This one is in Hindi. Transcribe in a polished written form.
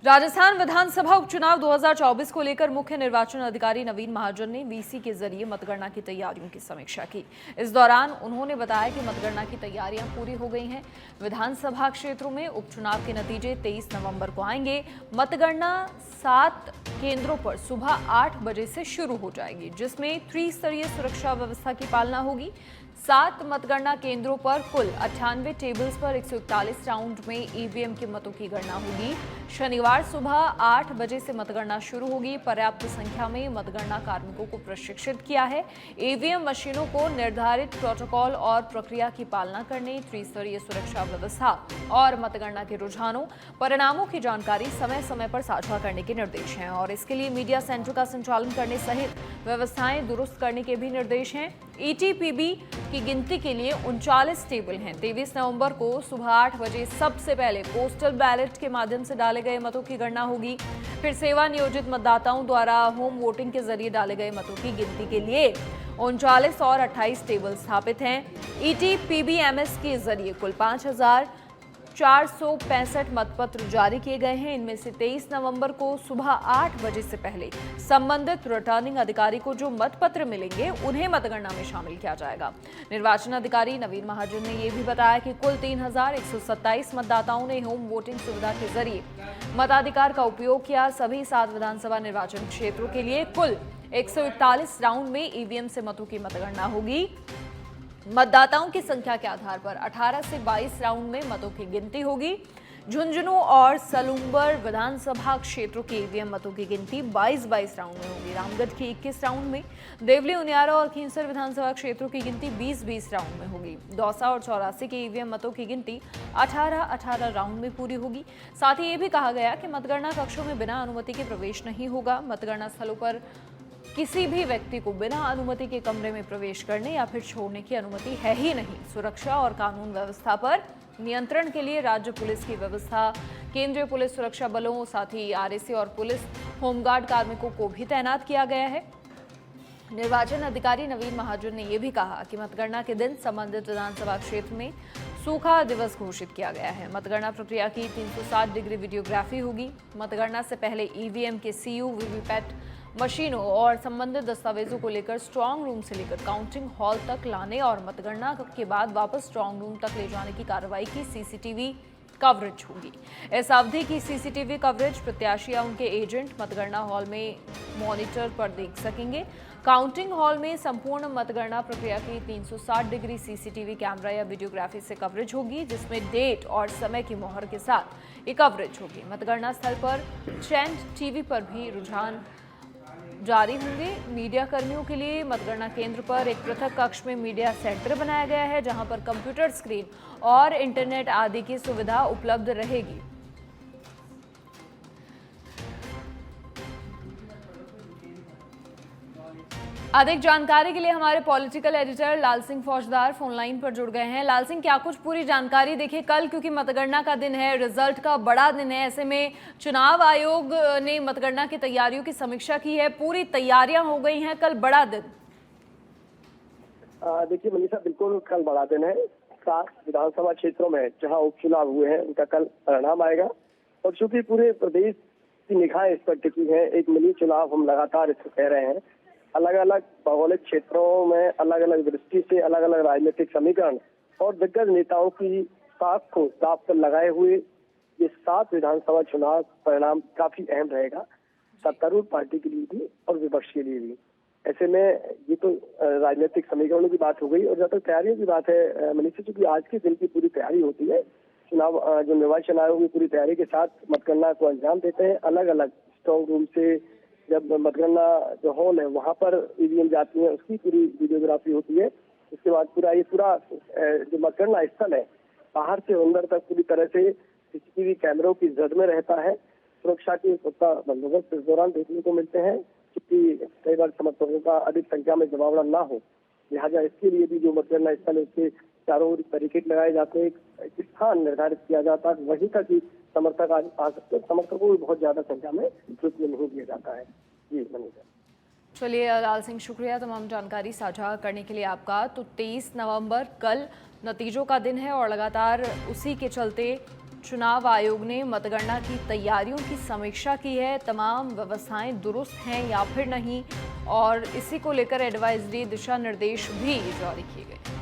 राजस्थान विधानसभा उपचुनाव 2024 को लेकर मुख्य निर्वाचन अधिकारी नवीन महाजन ने वीसी के जरिए मतगणना की तैयारियों की समीक्षा की। इस दौरान उन्होंने बताया कि मतगणना की तैयारियां पूरी हो गई हैं। विधानसभा क्षेत्रों में उपचुनाव के नतीजे 23 नवंबर को आएंगे। मतगणना 7 केंद्रों पर सुबह 8 बजे से शुरू हो जाएगी, जिसमें त्रिस्तरीय सुरक्षा व्यवस्था की पालना होगी। 7 मतगणना केंद्रों पर कुल 98 टेबल्स पर 141 राउंड में ईवीएम के मतों की गणना होगी। शनिवार सुबह 8 बजे से मतगणना शुरू होगी। पर्याप्त संख्या में मतगणना कार्मिकों को प्रशिक्षित किया है। ईवीएम मशीनों को निर्धारित प्रोटोकॉल और प्रक्रिया की पालना करने, त्रिस्तरीय सुरक्षा व्यवस्था और मतगणना के रुझानों, परिणामों की जानकारी समय समय पर साझा करने के निर्देश हैं और इसके लिए मीडिया सेंटर का संचालन करने सहित व्यवस्थाएं दुरुस्त करने के भी निर्देश हैं। ईटीपीबी की गिनती के लिए 39 टेबल हैं। 23 नवंबर को सुबह 8 बजे सबसे पहले पोस्टल बैलेट के माध्यम से डाले गए मतों की गणना होगी। फिर सेवा नियोजित मतदाताओं द्वारा होम वोटिंग के जरिए डाले गए मतों की गिनती के लिए 39 और 28 टेबल स्थापित हैं। ईटीपीबीएमएस के जरिए कुल 5465 मतपत्र जारी किए गए हैं। इनमें से 23 नवंबर को सुबह 8 बजे से पहले संबंधित रिटर्निंग अधिकारी को जो मतपत्र मिलेंगे उन्हें मतगणना में शामिल किया जाएगा। निर्वाचन अधिकारी नवीन महाजन ने यह भी बताया कि कुल 3127 मतदाताओं ने होम वोटिंग सुविधा के जरिए मताधिकार का उपयोग किया। सभी 7 विधानसभा निर्वाचन क्षेत्रों के लिए कुल 141 राउंड में ईवीएम से मतों की मतगणना होगी। मतदाताओं की संख्या के आधार पर 18 से 22 राउंड में मतों की गिनती होगी। झुंझुनू और सलूम्बर विधानसभा क्षेत्रों के ईवीएम मतों की गिनती 22-22 राउंड में होगी। रामगढ़ की 21 राउंड में, देवली, उनियारा और खींसर विधानसभा क्षेत्रों की गिनती 20-20 राउंड में होगी। दौसा और चौरासी के ईवीएम मतों की गिनती 18-18 राउंड में पूरी होगी। साथ ही ये भी कहा गया कि मतगणना कक्षों में बिना अनुमति के प्रवेश नहीं होगा। मतगणना स्थलों पर किसी भी व्यक्ति को बिना अनुमति के कमरे में प्रवेश करने या फिर छोड़ने की अनुमति है ही नहीं। सुरक्षा और कानून व्यवस्था पर नियंत्रण के लिए राज्य पुलिस की व्यवस्था, केंद्रीय पुलिस सुरक्षा बलों, साथ ही आरएसी और पुलिस होमगार्ड कार्मिकों को भी तैनात किया गया है। निर्वाचन अधिकारी नवीन महाजन ने यह भी कहा कि मतगणना के दिन संबंधित विधानसभा क्षेत्र में सूखा दिवस घोषित किया गया है। मतगणना प्रक्रिया की 360 डिग्री वीडियोग्राफी होगी। मतगणना से पहले ईवीएम के सीयू, वीवीपैट मशीनों और संबंधित दस्तावेजों को लेकर स्ट्रांग रूम से लेकर काउंटिंग हॉल तक लाने और मतगणना के बाद वापस स्ट्रांग रूम तक ले जाने की कार्रवाई की सीसीटीवी कवरेज होगी। इस अवधि की सीसीटीवी कवरेज प्रत्याशी या उनके एजेंट मतगणना हॉल में मॉनिटर पर देख सकेंगे। काउंटिंग हॉल में संपूर्ण मतगणना प्रक्रिया की 360 डिग्री सीसीटीवी कैमरा या वीडियोग्राफी से कवरेज होगी, जिसमें डेट और समय की मोहर के साथ ये कवरेज होगी। मतगणना स्थल पर चैनल टीवी पर भी रुझान जारी होंगे। मीडिया कर्मियों के लिए मतगणना केंद्र पर एक पृथक कक्ष में मीडिया सेंटर बनाया गया है, जहां पर कंप्यूटर स्क्रीन और इंटरनेट आदि की सुविधा उपलब्ध रहेगी। अधिक जानकारी के लिए हमारे पॉलिटिकल एडिटर लाल सिंह फौजदार फोन लाइन पर जुड़ गए हैं। लाल सिंह, क्या कुछ पूरी जानकारी देखिए, कल क्योंकि मतगणना का दिन है, रिजल्ट का बड़ा दिन है, ऐसे में चुनाव आयोग ने मतगणना की तैयारियों की समीक्षा की है, पूरी तैयारियां हो गई हैं, कल बड़ा दिन। देखिए मनीषा, बिल्कुल कल बड़ा दिन है। 7 विधानसभा क्षेत्रों में जहाँ उपचुनाव हुए हैं उनका कल परिणाम आएगा और चूंकि पूरे प्रदेश की निगाहें इस पर टिकी है, एक मिनी चुनाव हम लगातार इसको कह रहे हैं। अलग अलग भौगोलिक क्षेत्रों में अलग अलग दृष्टि से अलग अलग राजनीतिक समीकरण और दिग्गज नेताओं की साख को दांव पर लगाए हुए ये 7 विधानसभा चुनाव परिणाम काफी अहम रहेगा, सत्तारूढ़ पार्टी के लिए भी और विपक्ष के लिए भी। ऐसे में ये तो राजनीतिक समीकरणों की बात हो गई और जहाँ तक तैयारियों की बात है मनीषा, चूंकि आज के दिन की पूरी तैयारी होती है, चुनाव जो निर्वाचन आयोग पूरी तैयारी के साथ मतगणना को अंजाम देते हैं। अलग अलग स्ट्रांग रूम से जब मतगणना जो हॉल है वहां पर ईवीएम जाती है, उसकी पूरी वीडियोग्राफी होती है। उसके बाद पूरा जो मतगणना स्थल है बाहर से अंदर तक पूरी तरह से सीसीटीवी कैमरों की जद में रहता है। सुरक्षा के पुख्ता बंदोबस्त इस दौरान देखने को मिलते हैं, क्योंकि कई बार समर्थकों का अधिक संख्या में जमावड़ा ना हो, लिहाजा इसके लिए भी जो मतगणना स्थल है उसके चारों ओर बैरिकेड लगाए जाते हैं, एक स्थान निर्धारित किया जाता है, वहीं तक ही समर्थक आ सकते हैं। समर्थकों को बहुत ज्यादा संख्या में रुपये नहीं दिया जाता है। जी मनीषा। चलिए लाल सिंह, शुक्रिया तमाम जानकारी साझा करने के लिए आपका। तो 23 नवंबर कल नतीजों का दिन है और लगातार उसी के चलते चुनाव आयोग ने मतगणना की तैयारियों की समीक्षा की है। तमाम व्यवस्थाएं दुरुस्त हैं या फिर नहीं, और इसी को लेकर एडवाइजरी दिशा निर्देश भी जारी किए गए।